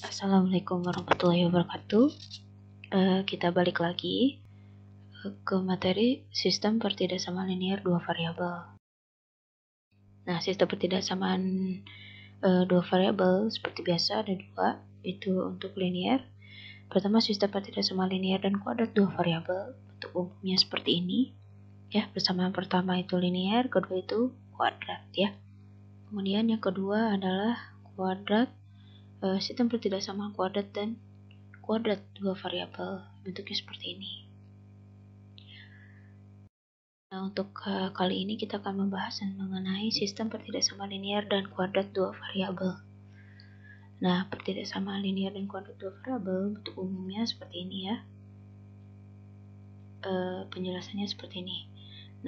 Assalamualaikum warahmatullahi wabarakatuh. Kita balik lagi ke materi sistem pertidaksamaan linear dua variabel. Nah, sistem pertidaksamaan dua variabel seperti biasa ada dua, itu untuk linear. Pertama, sistem pertidaksamaan linear dan kuadrat dua variabel. Bentuk umumnya seperti ini. Ya, persamaan pertama itu linear, kedua itu kuadrat ya. Kemudian yang kedua adalah kuadrat, sistem pertidaksamaan kuadrat dan kuadrat dua variabel, bentuknya seperti ini. Nah, untuk kali ini kita akan membahas mengenai sistem pertidaksamaan linear dan kuadrat dua variabel. Nah, pertidaksamaan linear dan kuadrat dua variabel bentuk umumnya seperti ini ya. Penjelasannya seperti ini.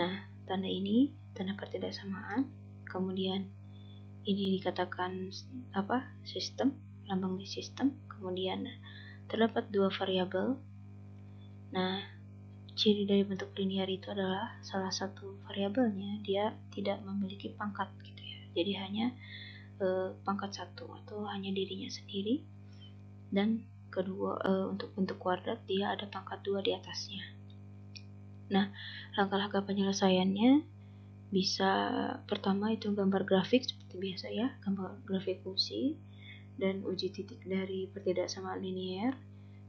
Nah, tanda ini tanda pertidaksamaan, kemudian ini dikatakan sistem, lambang di sistem, kemudian terdapat dua variabel. Nah, ciri dari bentuk linear itu adalah salah satu variabelnya dia tidak memiliki pangkat gitu ya. Jadi hanya pangkat satu atau hanya dirinya sendiri. Dan kedua, untuk bentuk kuadrat dia ada pangkat dua di atasnya. Nah, langkah-langkah penyelesaiannya bisa pertama itu gambar grafik seperti biasa ya, gambar grafik fungsi dan uji titik dari pertidaksamaan linear.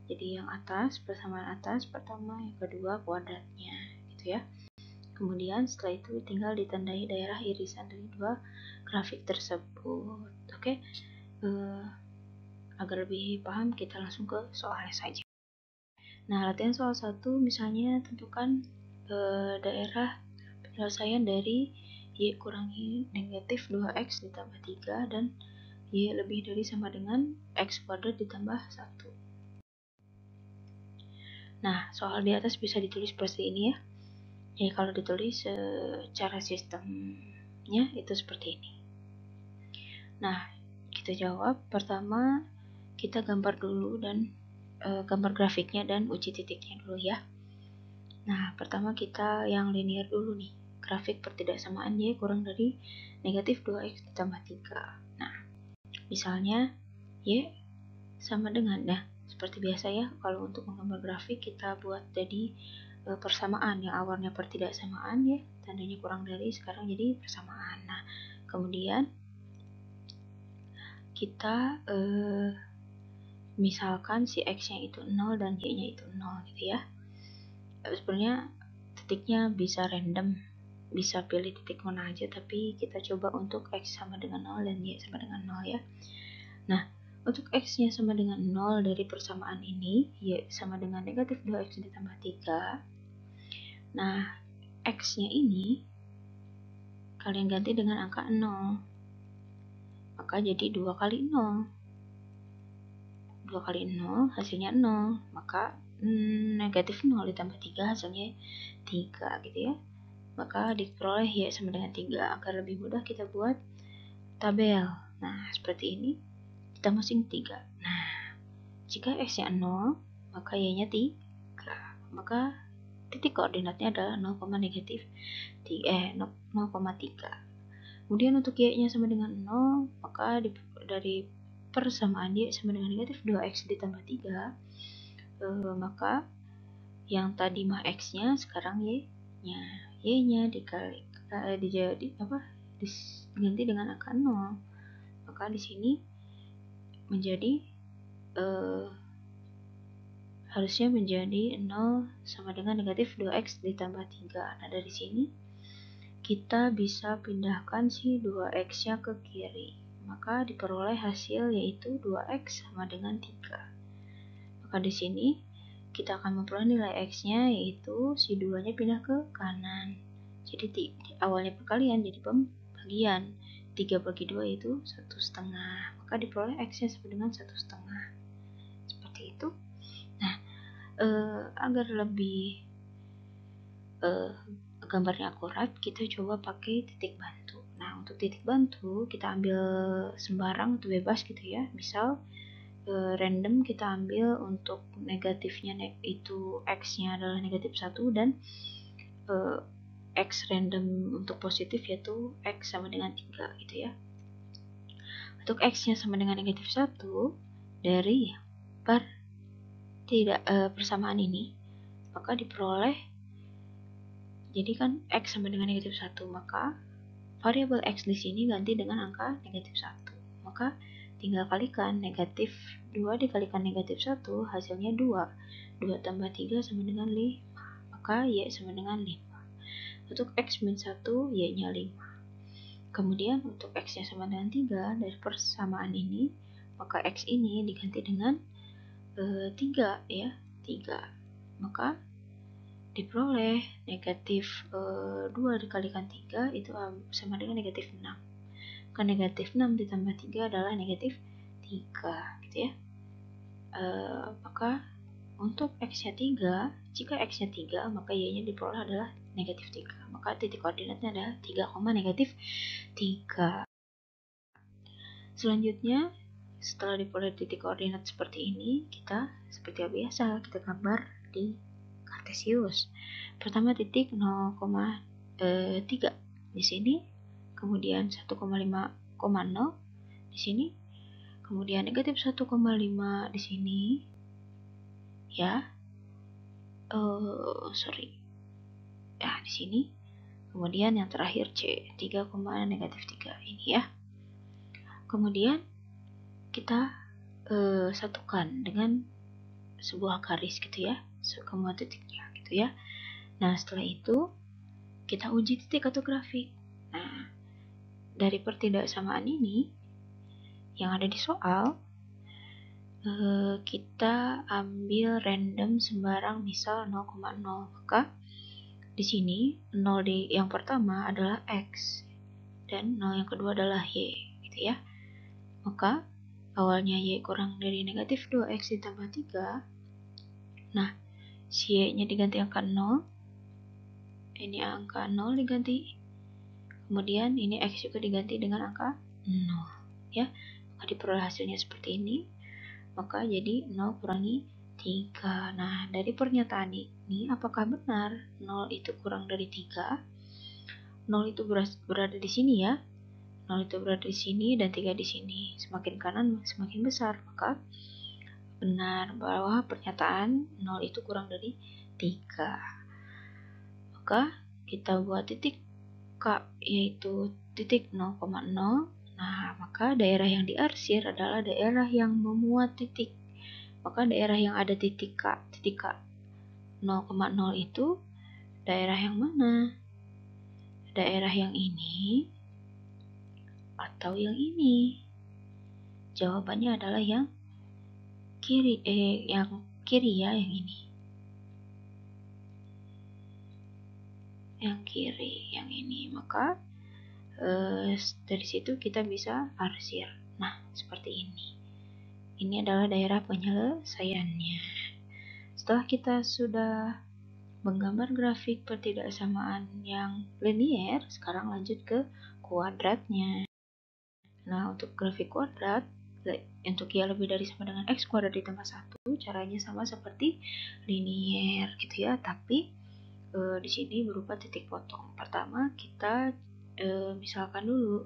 Jadi yang atas, persamaan atas pertama, yang kedua kuadratnya gitu ya. Kemudian setelah itu tinggal ditandai daerah irisan dari dua grafik tersebut. Oke, agar lebih paham kita langsung ke soalnya saja. Nah, latihan soal 1 misalnya tentukan daerah penyelesaian dari y kurangi negatif 2x ditambah 3 dan y lebih dari sama dengan x kuadrat ditambah 1. Nah, soal di atas bisa ditulis seperti ini ya. Jadi kalau ditulis secara sistemnya itu seperti ini. Nah, kita jawab. Pertama, kita gambar dulu dan gambar grafiknya dan uji titiknya dulu ya. Nah, pertama kita yang linear dulu nih. Grafik pertidaksamaan y kurang dari negatif 2x ditambah 3. Nah, misalnya y sama dengan, nah seperti biasa ya, kalau untuk menggambar grafik kita buat jadi persamaan, yang awalnya pertidaksamaan ya, tandanya kurang dari, sekarang jadi persamaan. Nah, kemudian kita misalkan si x-nya itu 0 dan y-nya itu 0 gitu ya. Sebenarnya titiknya bisa random, bisa pilih titik mana aja, tapi kita coba untuk x sama dengan 0 dan y sama dengan 0 ya. Nah, untuk x-nya sama dengan 0 dari persamaan ini, y sama dengan negatif 2x ditambah 3. Nah, x-nya ini kalian ganti dengan angka 0. Maka jadi 2 kali 0. 2 kali 0 hasilnya 0. Maka negatif 0 ditambah 3 hasilnya 3 gitu ya. Maka diperoleh y sama dengan 3. Agar lebih mudah kita buat tabel. Nah, seperti ini. Kita masing 3. Nah, jika x-nya 0, maka y-nya 3. Maka titik koordinatnya adalah 0, negatif 0,3. Kemudian untuk y-nya sama dengan 0, maka dari persamaan y sama dengan negatif 2x ditambah 3, maka yang tadi mah x-nya, sekarang y-nya. Y-nya diganti dengan angka 0. Maka di sini menjadi harusnya menjadi 0 sama dengan negatif 2x ditambah 3. Nah, dari sini kita bisa pindahkan si 2x-nya ke kiri. Maka diperoleh hasil yaitu 2x sama dengan 3. Maka di sini kita akan memperoleh nilai x-nya yaitu si 2-nya pindah ke kanan. Jadi awalnya perkalian jadi pembagian. 3 bagi 2 itu 1,5. Maka diperoleh x-nya sama dengan 1,5. Seperti itu. Nah, agar lebih gambarnya akurat, kita coba pakai titik bantu. Nah, untuk titik bantu kita ambil sembarang atau bebas gitu ya. Misal random kita ambil untuk negatifnya itu x-nya adalah negatif 1 dan x random untuk positif yaitu x sama dengan 3 gitu ya. Untuk x-nya sama dengan negatif 1, dari persamaan ini, maka diperoleh, jadi kan X sama dengan negatif 1, maka variabel X di sini ganti dengan angka negatif 1. Maka tinggal kalikan negatif 2 dikalikan negatif 1, hasilnya 2. 2 tambah 3 sama dengan 5. Maka Y sama dengan 5. Untuk X min 1, Y-nya 5. Kemudian untuk X-nya sama dengan 3, dari persamaan ini, maka X ini diganti dengan 3 ya, 3. Maka diperoleh negatif 2 dikalikan 3 itu sama dengan negatif 6. Maka negatif 6 ditambah 3 adalah negatif 3 gitu ya. Maka untuk X-nya 3, jika X-nya 3, maka Y-nya diperoleh adalah negatif 3. Maka titik koordinatnya adalah 3, negatif 3. Selanjutnya, setelah diperoleh titik koordinat seperti ini, kita seperti biasa, kita gambar di kartesius. Pertama titik 0,3 di sini, kemudian 1,5,0 di sini, kemudian negatif 1,5 di sini, ya, di sini, kemudian yang terakhir C, 3, negatif 3 ini ya. Kemudian kita satukan dengan sebuah garis gitu ya, semua titiknya gitu ya. Nah, setelah itu kita uji titik atau grafik. Nah, dari pertidaksamaan ini yang ada di soal, kita ambil random sembarang, misal 0,0. Maka di sini 0 di yang pertama adalah X dan 0 yang kedua adalah Y gitu ya. Maka awalnya Y kurang dari negatif 2X ditambah 3. Nah, si Y-nya diganti angka 0. Ini angka 0 diganti. Kemudian ini X juga diganti dengan angka 0. Ya, maka diperoleh hasilnya seperti ini. Maka jadi 0 kurangi 3. Nah, dari pernyataan ini apakah benar 0 itu kurang dari 3? 0 itu berada di sini ya. 0 itu berada di sini dan 3 di sini. Semakin kanan semakin besar, maka benar bahwa pernyataan 0 itu kurang dari 3. Maka kita buat titik K, yaitu titik 0,0. Nah, maka daerah yang diarsir adalah daerah yang memuat titik. Maka daerah yang ada titik K 0,0 itu daerah yang mana? Daerah yang ini atau yang ini? Jawabannya adalah yang kiri, yang kiri ya, yang ini. Yang kiri, yang ini. Maka dari situ kita bisa arsir. Nah, seperti ini. Ini adalah daerah penyelesaiannya. Setelah kita sudah menggambar grafik pertidaksamaan yang linier, sekarang lanjut ke kuadratnya. Nah, untuk grafik kuadrat, untuk Y lebih dari sama dengan X kuadrat ditambah 1, caranya sama seperti linier gitu ya, tapi di sini berupa titik potong. Pertama, kita misalkan dulu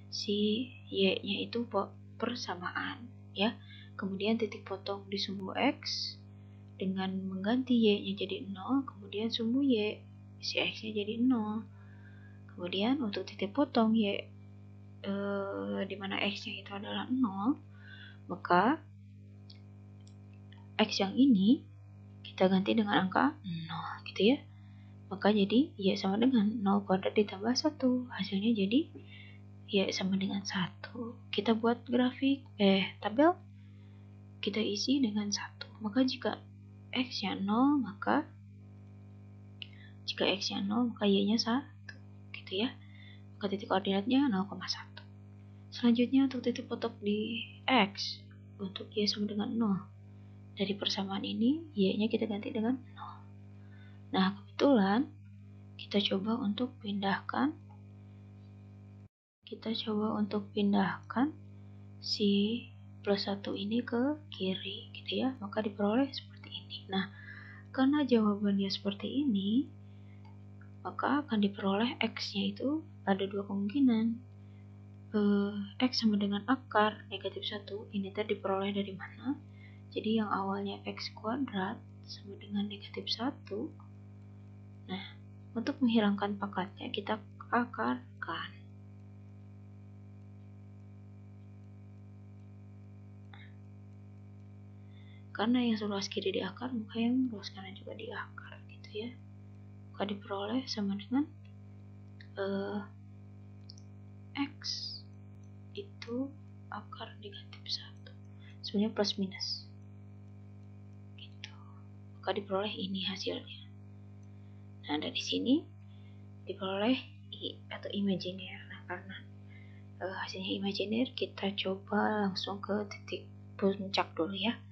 si Y-nya itu persamaan ya. Kemudian titik potong di sumbu X dengan mengganti Y-nya jadi 0, kemudian sumbu Y si X-nya jadi 0. Kemudian untuk titik potong Y di mana X-nya itu adalah 0, maka X yang ini kita ganti dengan angka 0 gitu ya. Maka jadi Y sama dengan 0 kuadrat ditambah 1. Hasilnya jadi Y sama dengan 1. Kita buat grafik, tabel, kita isi dengan 1. Maka jika X-nya 0, maka Y-nya 1 gitu ya. Maka titik koordinatnya 0,1. Selanjutnya untuk titik potong di X, untuk Y sama dengan 0. Dari persamaan ini, Y-nya kita ganti dengan 0. Nah, kebetulan kita coba untuk pindahkan si plus 1 ini ke kiri gitu ya. Maka diperoleh seperti ini. Nah, karena jawabannya seperti ini, maka akan diperoleh X-nya itu ada dua kemungkinan. X sama dengan akar negatif 1 ini tadi diperoleh dari mana? Jadi yang awalnya X kuadrat sama dengan negatif 1. Nah, untuk menghilangkan pangkatnya kita akarkan. Karena yang seluas kiri di akar, maka yang seluas kanan juga di akar, gitu ya. Maka diperoleh sama dengan X itu akar negatif 1. Sebenarnya plus minus. Gitu. Maka diperoleh ini hasilnya. Nah, dari sini diperoleh I atau imajiner. Nah, karena hasilnya imajiner, kita coba langsung ke titik puncak dulu ya.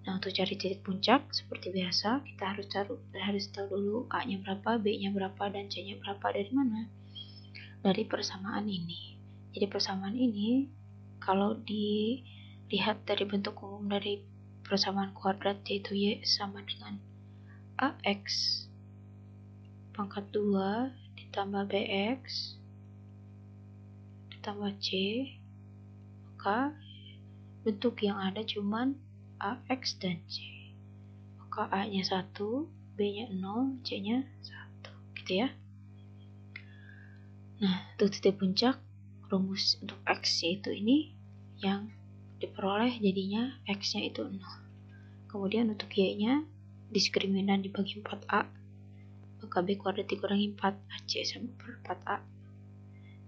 Nah, untuk cari titik puncak seperti biasa, kita harus tahu dulu A-nya berapa, B-nya berapa, dan C-nya berapa dari mana? Dari persamaan ini. Jadi persamaan ini kalau dilihat dari bentuk umum dari persamaan kuadrat, yaitu Y sama dengan AX pangkat 2 ditambah BX ditambah C, maka bentuk yang ada cuman AX dan C. Maka A-nya 1, B-nya 0, C-nya 1, gitu ya. Nah, untuk titik puncak, rumus untuk X yaitu ini yang diperoleh jadinya X-nya itu 0. Kemudian untuk Y-nya, diskriminan dibagi 4A, maka B kuadrat dikurangi 4AC sama per 4A.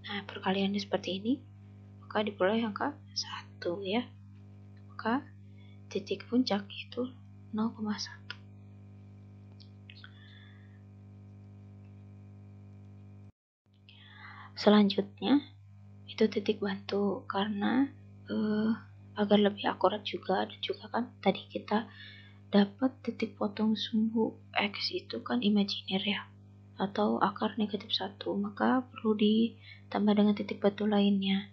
Nah, perkaliannya seperti ini, maka diperoleh angka 1 ya. Maka titik puncak itu 0,1. Selanjutnya itu titik bantu, karena agar lebih akurat juga, dan juga kan tadi kita dapat titik potong sumbu X itu kan imajiner ya, atau akar negatif 1, maka perlu ditambah dengan titik bantu lainnya.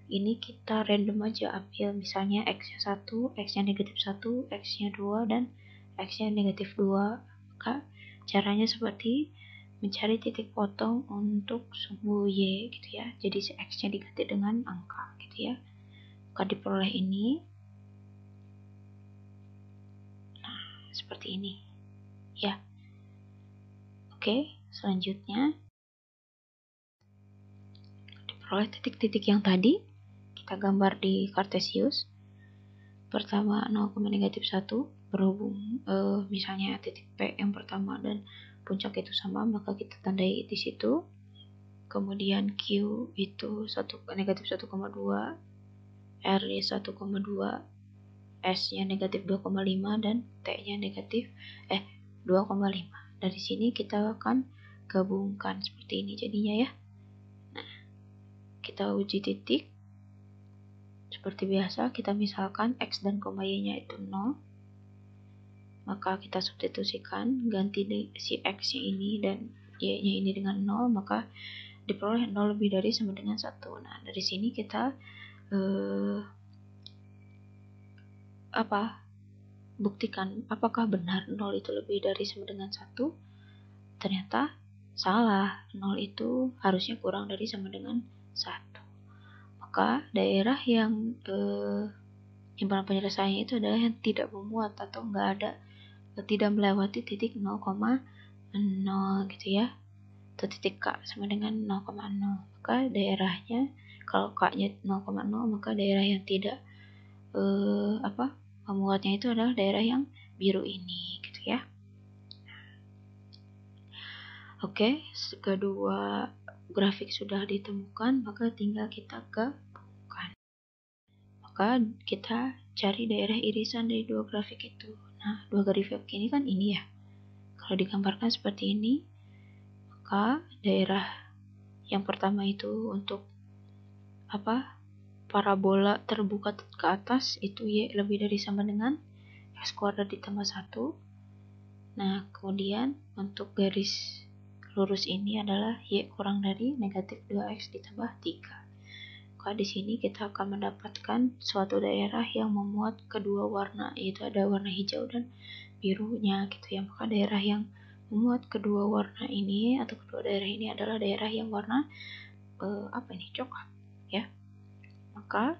Ini kita random aja ambil, misalnya X-nya 1, X-nya negatif 1, X-nya 2, dan X-nya negatif 2. Maka caranya seperti mencari titik potong untuk sumbu Y gitu ya. Jadi si X-nya diganti dengan angka gitu ya. Maka diperoleh ini. Nah, seperti ini. Ya. Oke, selanjutnya diperoleh titik-titik yang tadi kita gambar di Cartesius. Pertama 0,-1 berhubung misalnya titik P yang pertama dan puncak itu sama, maka kita tandai di situ. Kemudian Q itu negatif 1,2, R nya 1,2, S nya negatif 2,5, dan T nya negatif 2,5. Dari sini kita akan gabungkan seperti ini jadinya ya. Nah, kita uji titik seperti biasa. Kita misalkan X dan Y nya itu 0, maka kita substitusikan, ganti si X nya ini dan Y nya ini dengan 0, maka diperoleh 0 lebih dari sama dengan 1. Nah, dari sini kita buktikan apakah benar 0 itu lebih dari sama dengan 1. Ternyata salah, 0 itu harusnya kurang dari sama dengan 1. Maka daerah yang imbalan penyelesaiannya itu adalah yang tidak memuat atau tidak melewati titik 0,0 gitu ya, atau titik K sama dengan 0,0. Maka daerahnya, kalau K-nya 0,0, maka daerah yang tidak memuatnya itu adalah daerah yang biru ini gitu ya. Oke, kedua grafik sudah ditemukan, maka tinggal kita gabungkan. Maka kita cari daerah irisan dari dua grafik itu. Nah, dua grafik ini kan ini ya. Kalau digambarkan seperti ini, maka daerah yang pertama itu untuk parabola terbuka ke atas itu Y lebih dari sama dengan X kuadrat ditambah 1. Nah, kemudian untuk garis lurus ini adalah Y kurang dari negatif 2X ditambah 3. Maka di sini kita akan mendapatkan suatu daerah yang memuat kedua warna, yaitu ada warna hijau dan birunya gitu ya. Maka daerah yang memuat kedua warna ini atau kedua daerah ini adalah daerah yang warna coklat ya. maka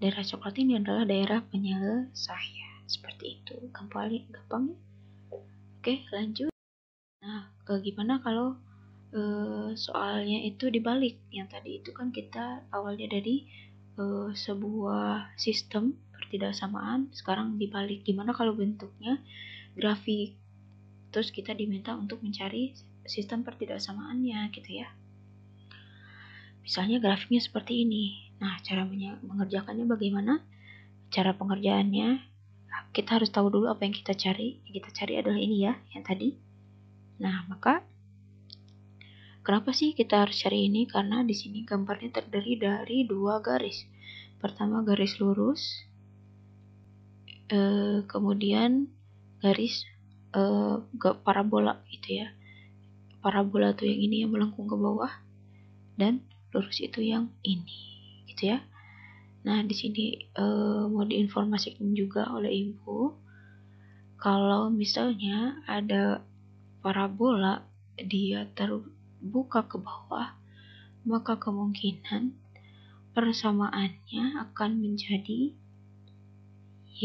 daerah coklat ini adalah daerah penyelesaian. Seperti itu, gampang ya. Oke, lanjut. Nah, gimana kalau soalnya itu dibalik? Yang tadi itu kan kita awalnya dari sebuah sistem pertidaksamaan, sekarang dibalik. Gimana kalau bentuknya grafik? Terus kita diminta untuk mencari sistem pertidaksamaannya gitu ya. Misalnya grafiknya seperti ini. Nah, cara mengerjakannya bagaimana? Cara pengerjaannya, kita harus tahu dulu apa yang kita cari. Yang kita cari adalah ini ya, yang tadi. Nah, maka kenapa sih kita harus cari ini? Karena di sini gambarnya terdiri dari dua garis. Pertama garis lurus, kemudian garis parabola gitu ya. Parabola tuh yang ini yang melengkung ke bawah, dan lurus itu yang ini, gitu ya. Nah, di sini mau diinformasikan juga oleh Ibu, kalau misalnya ada parabola dia terbuka ke bawah, maka kemungkinan persamaannya akan menjadi Y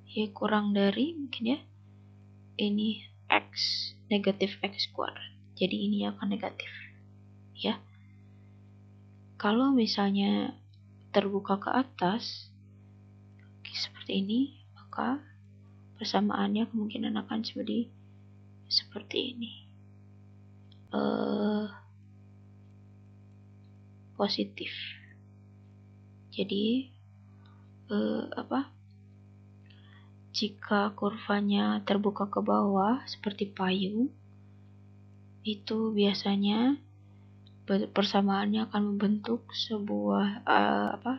Y kurang dari mungkin ya ini X, negatif X kuadrat. Jadi ini akan negatif ya. Kalau misalnya terbuka ke atas seperti ini, maka persamaannya kemungkinan akan seperti ini, positif. Jadi jika kurvanya terbuka ke bawah seperti payung, itu biasanya persamaannya akan membentuk sebuah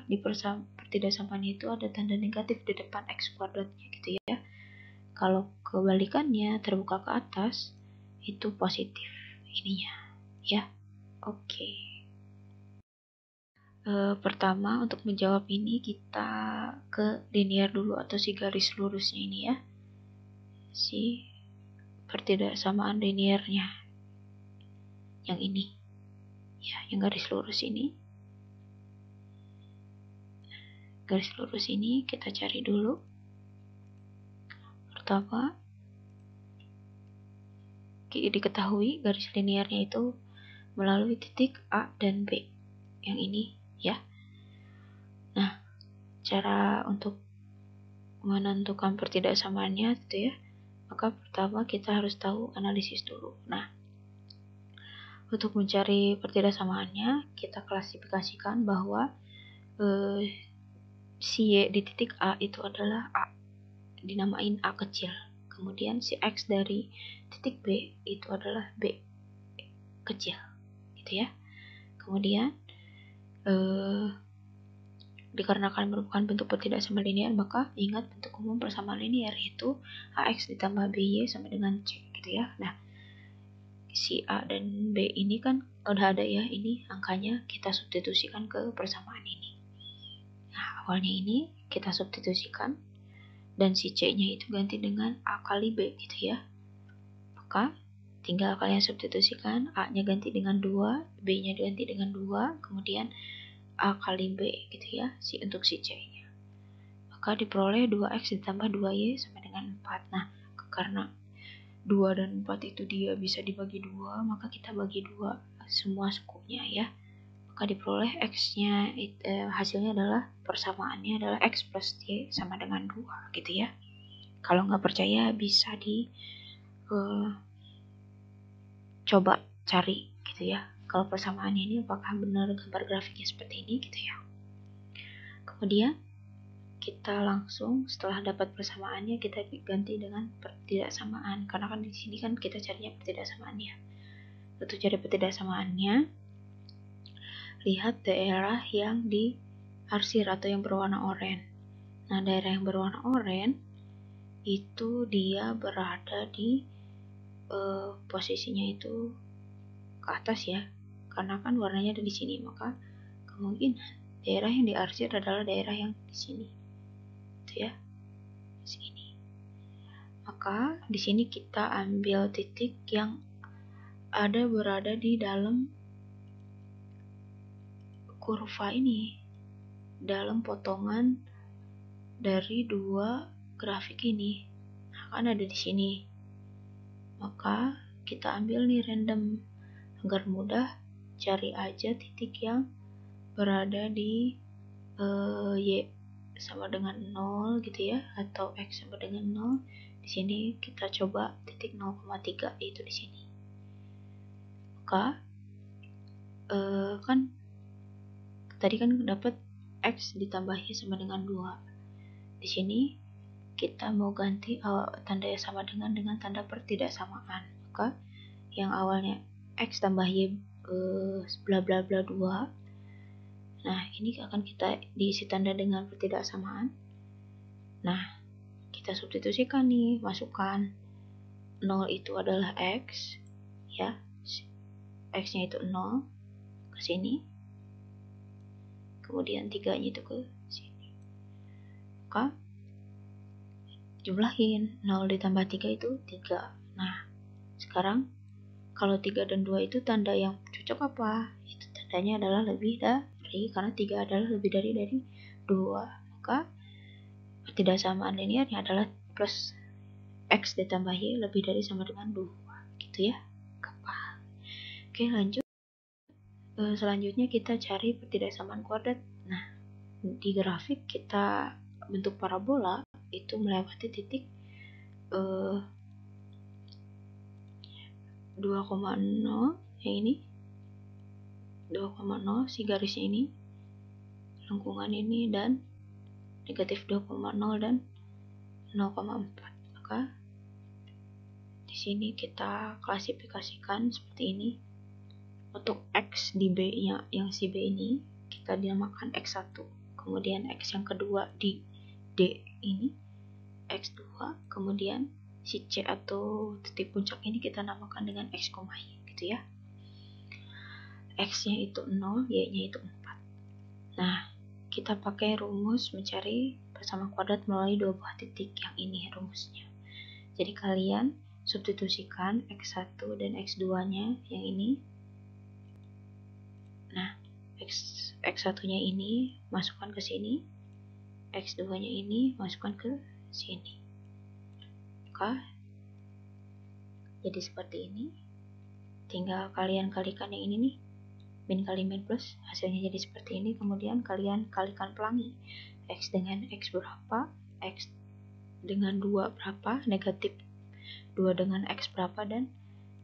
di pertidaksamaan itu ada tanda negatif di depan X kuadratnya gitu ya. Kalau kebalikannya terbuka ke atas itu positif ininya ya. Oke. Pertama untuk menjawab ini kita ke linear dulu atau si garis lurusnya ini ya, si pertidaksamaan linearnya yang ini ya, yang garis lurus ini. Garis lurus ini kita cari dulu. Pertama, diketahui garis linearnya itu melalui titik A dan B yang ini ya. Nah, cara untuk menentukan pertidaksamaannya gitu ya, maka pertama kita harus tahu analisis dulu. Nah, untuk mencari pertidaksamaannya kita klasifikasikan bahwa si Y di titik A itu adalah A, dinamain A kecil. Kemudian si X dari titik B itu adalah B kecil gitu ya. Kemudian dikarenakan merupakan bentuk pertidaksamaan linear, maka ingat bentuk umum persamaan linear yaitu AX ditambah BY sama dengan C gitu ya. Nah, si A dan B ini kan udah ada ya, ini angkanya kita substitusikan ke persamaan ini. Nah, awalnya ini kita substitusikan dan si C-nya itu ganti dengan A kali B gitu ya. Maka tinggal kalian substitusikan, A-nya ganti dengan 2, B-nya ganti dengan 2, kemudian A kali B gitu ya, untuk si C-nya. Maka diperoleh 2X ditambah 2Y sama dengan 4. Nah, karena 2 dan 4 itu dia bisa dibagi 2, maka kita bagi 2 semua sukunya ya. Maka diperoleh X-nya hasilnya adalah persamaannya adalah X plus Y sama dengan 2 gitu ya. Kalau nggak percaya bisa coba cari gitu ya. Kalau persamaannya ini apakah benar gambar grafiknya seperti ini gitu ya. Kemudian kita langsung setelah dapat persamaannya kita ganti dengan pertidaksamaan, karena kan di sini kan kita carinya pertidaksamaannya. Untuk cari pertidaksamaannya, lihat daerah yang diarsir atau yang berwarna oranye. Nah, daerah yang berwarna oranye itu dia berada di posisinya itu ke atas ya, karena kan warnanya ada di sini, maka kemungkinan daerah yang diarsir adalah daerah yang di sini. Ya, sini. Maka di sini kita ambil titik yang berada di dalam kurva ini, dalam potongan dari dua grafik ini. Nah, kan ada di sini. Maka kita ambil nih random agar mudah, cari aja titik yang berada di Y sama dengan 0 gitu ya, atau X sama dengan 0. Di sini kita coba titik 0,3 yaitu di sini. Maka kan tadi kan dapat X ditambah Y sama dengan 2. Di sini kita mau ganti tanda yang sama dengan tanda pertidaksamaan. Maka yang awalnya X tambah Y bla bla bla 2. Nah, ini akan kita diisi tanda dengan pertidaksamaan. Nah, kita substitusikan nih, masukkan 0 itu adalah X ya, X nya itu 0 ke sini, kemudian 3 nya itu ke sini. Maka jumlahin 0 ditambah 3 itu 3. Nah, sekarang kalau 3 dan 2 itu tanda yang cocok apa? Itu tandanya adalah lebih dari, karena 3 adalah lebih dari 2. Maka pertidaksamaan linearnya adalah plus X ditambah Y lebih dari sama dengan 2. Gitu ya. Gampang. Oke, lanjut. Selanjutnya kita cari pertidaksamaan kuadrat. Nah, di grafik kita bentuk parabola itu melewati titik 2,0 yang ini, 2,0 si garisnya ini, lengkungan ini, dan negatif 2,0 dan 0,4. Maka di sini kita klasifikasikan seperti ini. Untuk X di B-nya yang si B ini kita dinamakan X1. Kemudian X yang kedua di D ini X2. Kemudian si C atau titik puncak ini kita namakan dengan X, Y gitu ya. X-nya itu 0, Y-nya itu 4. Nah, kita pakai rumus mencari persamaan kuadrat melalui dua buah titik. Yang ini rumusnya. Jadi kalian substitusikan X1 dan X2-nya yang ini. Nah, X1-nya ini masukkan ke sini, X2-nya ini masukkan ke sini. Maka jadi seperti ini. Tinggal kalian kalikan yang ini nih, min kali min plus, hasilnya jadi seperti ini. Kemudian kalian kalikan pelangi, X dengan X berapa, X dengan 2 berapa, negatif 2 dengan X berapa, dan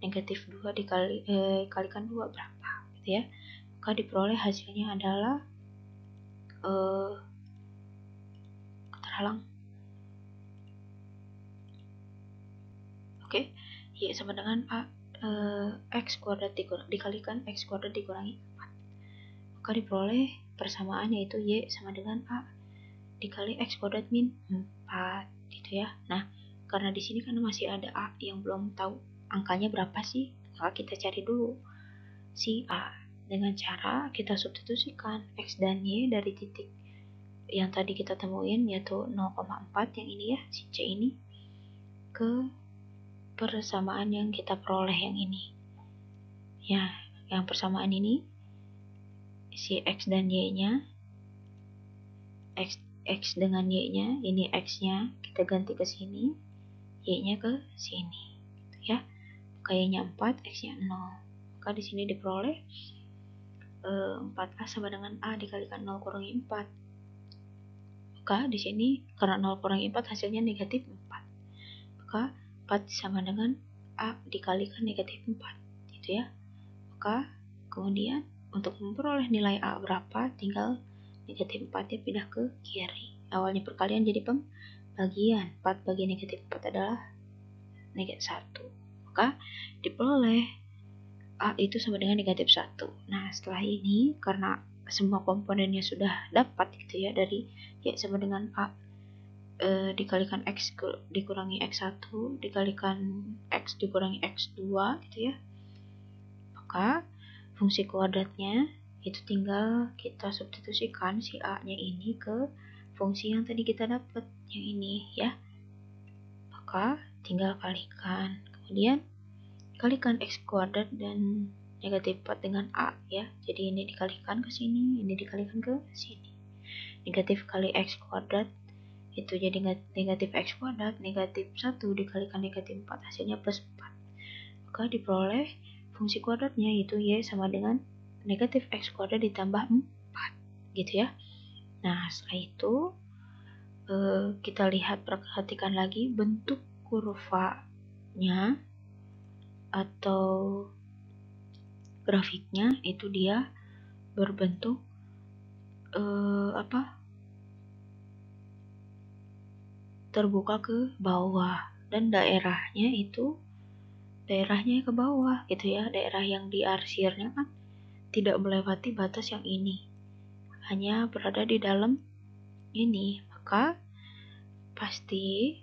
negatif 2 dikalikan 2 berapa gitu ya. Maka diperoleh hasilnya adalah terhalang. Oke, Y sama dengan X kuadrat dikalikan X kuadrat dikurangi 4. Maka diperoleh persamaan yaitu Y sama dengan A dikali X kuadrat min 4 gitu ya. Nah, karena di sini kan masih ada A yang belum tahu angkanya berapa sih, maka kita cari dulu si A dengan cara kita substitusikan X dan Y dari titik yang tadi kita temuin yaitu 0,4 yang ini ya, si C ini, ke persamaan yang kita peroleh yang ini ya, yang persamaan ini si X dan Y nya, X dengan Y nya, ini X nya kita ganti ke sini, Y nya ke sini gitu ya. Maka Y nya 4, X nya 0. Maka di sini diperoleh 4A sama dengan A dikalikan 0 kurangi 4. Maka di sini karena 0 kurangi 4 hasilnya negatif 4. Maka 4 sama dengan A dikalikan negatif 4 gitu ya. Maka kemudian untuk memperoleh nilai A berapa, tinggal negatif 4 nya pindah ke kiri. Awalnya perkalian jadi pembagian. 4 bagi negatif 4 adalah negatif 1. Maka diperoleh A itu sama dengan negatif 1. Nah, setelah ini karena semua komponennya sudah dapat gitu ya, dari Y sama dengan A dikalikan X dikurangi X1 dikalikan X dikurangi X2 gitu ya. Maka fungsi kuadratnya itu tinggal kita substitusikan si A nya ini ke fungsi yang tadi kita dapat yang ini ya. Maka tinggal kalikan, kemudian kalikan x kuadrat dan negatif 4 dengan a ya. Jadi ini dikalikan ke sini, ini dikalikan ke sini. Negatif kali x kuadrat itu jadi negatif x kuadrat, negatif 1 dikalikan negatif 4 hasilnya plus 4. Maka diperoleh fungsi kuadratnya yaitu y sama dengan negatif x kuadrat ditambah 4 gitu ya. Nah setelah itu kita lihat, perhatikan lagi bentuk kurvanya atau grafiknya itu dia berbentuk terbuka ke bawah, dan daerahnya ke bawah gitu ya. Daerah yang diarsirnya kan tidak melewati batas yang ini, hanya berada di dalam ini. Maka pasti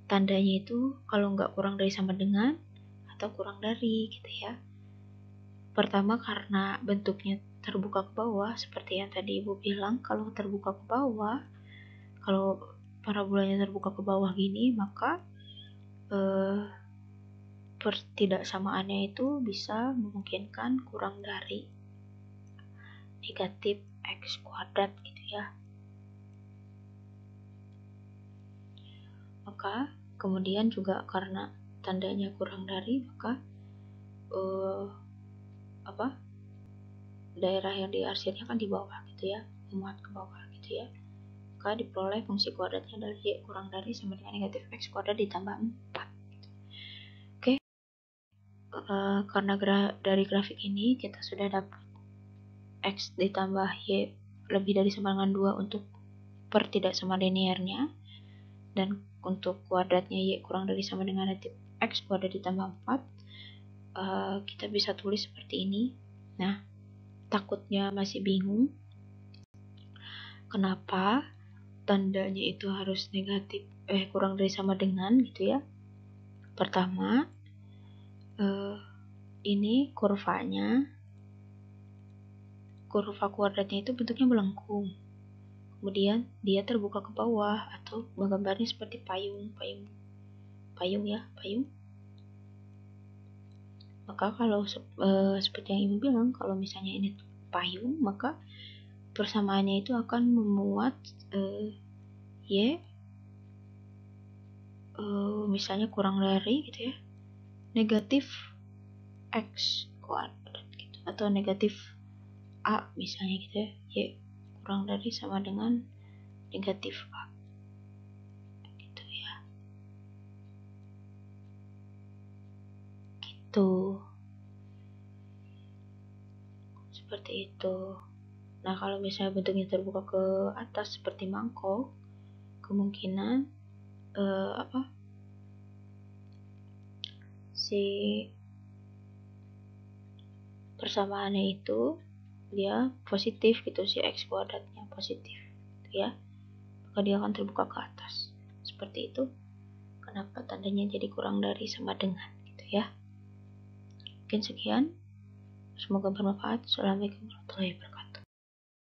tandanya itu kalau nggak kurang dari sama dengan atau kurang dari gitu ya. Pertama karena bentuknya terbuka ke bawah, seperti yang tadi Ibu bilang, kalau terbuka ke bawah, kalau parabolanya terbuka ke bawah gini, maka pertidaksamaannya itu bisa memungkinkan kurang dari negatif x kuadrat gitu ya. Maka kemudian juga karena tandanya kurang dari, maka daerah yang diarsirnya kan di bawah gitu ya, memuat ke bawah gitu ya. Maka diperoleh fungsi kuadratnya adalah y kurang dari sama dengan negatif x kuadrat ditambah 4. Oke. Karena dari grafik ini kita sudah dapat x ditambah y lebih dari sama dengan 2 untuk pertidaksama linearnya, dan untuk kuadratnya y kurang dari sama dengan negatif x kuadrat ditambah 4, kita bisa tulis seperti ini. Nah, takutnya masih bingung kenapa tandanya itu harus negatif kurang dari sama dengan gitu ya. Pertama, ini kurva kuadratnya itu bentuknya melengkung, kemudian dia terbuka ke bawah, atau gambarnya seperti payung ya. Maka kalau seperti yang Ibu bilang, kalau misalnya ini payung, maka persamaannya itu akan memuat y misalnya kurang dari gitu ya, negatif x kuadrat gitu, atau negatif a misalnya gitu ya, y kurang dari sama dengan negatif a gitu ya, gitu, seperti itu. Nah kalau misalnya bentuknya terbuka ke atas seperti mangkok, kemungkinan si persamaannya itu dia positif gitu, si x kuadratnya positif gitu ya, maka dia akan terbuka ke atas seperti itu. Kenapa tandanya jadi kurang dari sama dengan gitu ya. Mungkin sekian, semoga bermanfaat. Assalamualaikum warahmatullahi wabarakatuh.